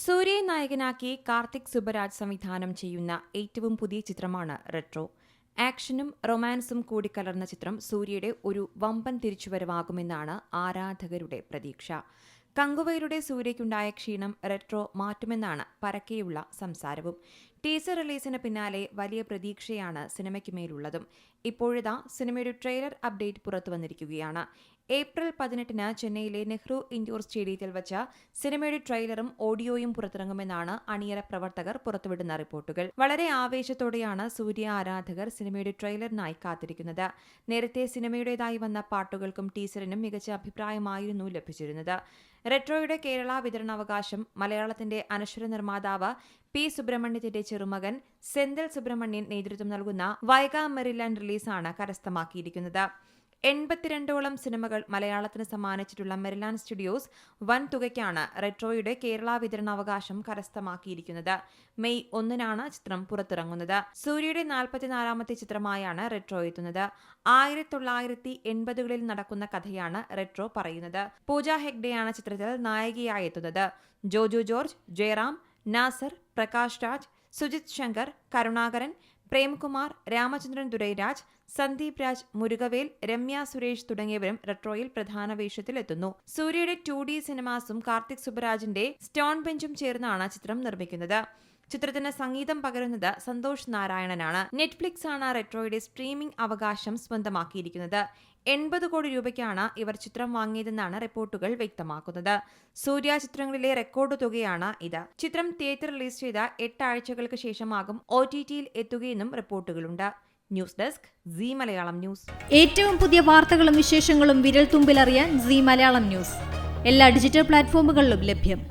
സൂര്യയെ നായകനാക്കി കാർത്തിക് സുബരാജ് സംവിധാനം ചെയ്യുന്ന ഏറ്റവും പുതിയ ചിത്രമാണ് റെട്രോ. ആക്ഷനും റൊമാൻസും കൂടിക്കലർന്ന ചിത്രം സൂര്യയുടെ ഒരു വമ്പൻ തിരിച്ചുവരവാകുമെന്നാണ് ആരാധകരുടെ പ്രതീക്ഷ. കങ്കുവയിലൂടെ സൂര്യയ്ക്കുണ്ടായ ക്ഷീണം റെട്രോ മാറ്റുമെന്നാണ് പരക്കെയുള്ള സംസാരവും. ടീസർ റിലീസിന് പിന്നാലെ വലിയ പ്രതീക്ഷയാണ് സിനിമയ്ക്കുമേലുള്ളതും. ഇപ്പോഴിതാ സിനിമയുടെ ട്രെയിലർ അപ്ഡേറ്റ് പുറത്തുവന്നിരിക്കുകയാണ്. ഏപ്രിൽ 18-ന് ചെന്നൈയിലെ നെഹ്റു ഇൻഡോർ സ്റ്റേഡിയത്തിൽ വച്ച സിനിമയുടെ ട്രെയിലറും ഓഡിയോയും പുറത്തിറങ്ങുമെന്നാണ് അണിയറ പ്രവർത്തകർ പുറത്തുവിടുന്ന റിപ്പോർട്ടുകൾ. വളരെ ആവേശത്തോടെയാണ് സൂര്യ ആരാധകർ സിനിമയുടെ ട്രെയിലറിനായി കാത്തിരിക്കുന്നത്. നേരത്തെ സിനിമയുടേതായി വന്ന പാട്ടുകൾക്കും ടീസറിനും മികച്ച അഭിപ്രായമായിരുന്നു ലഭിച്ചിരുന്നത്. റെട്രോയുടെ കേരള വിതരണാവകാശം മലയാളത്തിന്റെ അനശ്വര നിർമ്മാതാവ് പി. സുബ്രഹ്മണ്യത്തിന്റെ ചെറുമകൻ സെന്തിൽ സുബ്രഹ്മണ്യൻ നേതൃത്വം നൽകുന്ന വൈഗ മെറിലാൻഡ് റിലീസാണ് കരസ്ഥമാക്കിയിരിക്കുന്നത്. 82ഓളം സിനിമകൾ മലയാളത്തിന് സമ്മാനിച്ചിട്ടുള്ള മെറിലാൻഡ് സ്റ്റുഡിയോസ് വൻ തുകയ്ക്കാണ് റെട്രോയുടെ കേരള വിതരണാവകാശം കരസ്ഥമാക്കിയിരിക്കുന്നത്. മെയ് 1-നാണ് ചിത്രം പുറത്തിറങ്ങുന്നത്. സൂര്യയുടെ 44ാമത്തെ ചിത്രമായാണ് റെട്രോ എത്തുന്നത്. 1980കളിൽ നടക്കുന്ന കഥയാണ് റെട്രോ പറയുന്നത്. പൂജ ഹെഗ്ഡെയാണ് ചിത്രത്തിൽ നായികയായി എത്തുന്നത്. ജോജു ജോർജ്, ജയറാം, നാസർ, പ്രകാശ് രാജ്, സുജിത് ശങ്കർ, കരുണാകരൻ, പ്രേംകുമാർ, രാമചന്ദ്രൻ ദുരൈരാജ്, സന്ദീപ് രാജ്, മുരുകവേൽ, രമ്യ സുരേഷ് തുടങ്ങിയവരും റെട്രോയിൽ പ്രധാന വേഷത്തിലെത്തുന്നു. സൂര്യയുടെ 2D സിനിമാസും കാർത്തിക് സുബരാജിന്റെ സ്റ്റോൺ ബെഞ്ചും ചേർന്നാണ് ചിത്രം നിർമ്മിക്കുന്നത്. ചിത്രത്തിന് സംഗീതം പകരുന്നത് സന്തോഷ് നാരായണനാണ്. നെറ്റ്ഫ്ലിക്സ് ആണ് റെട്രോയുടെ സ്ട്രീമിംഗ് അവകാശം സ്വന്തമാക്കിയിരിക്കുന്നത്. 80 കോടി രൂപയ്ക്കാണ് ഇവർ ചിത്രം വാങ്ങിയതെന്നാണ് റിപ്പോർട്ടുകൾ വ്യക്തമാക്കുന്നത്. സൂര്യ ചിത്രങ്ങളിലെ റെക്കോർഡ് തുകയാണ് ഇത്. ചിത്രം തിയേറ്റർ റിലീസ് ചെയ്ത 8 ആഴ്ചകൾക്ക് ശേഷമാകും OTTയിൽ എത്തുകയെന്നും റിപ്പോർട്ടുകളുണ്ട്. News desk Zee Malayalam news. ഏറ്റവും പുതിയ വാർത്തകളും വിശേഷങ്ങളും വിരൽ തുമ്പിലറിയാൻ സീ മലയാളം ന്യൂസ് എല്ലാ ഡിജിറ്റൽ പ്ലാറ്റ്ഫോമുകളിലും ലഭ്യം.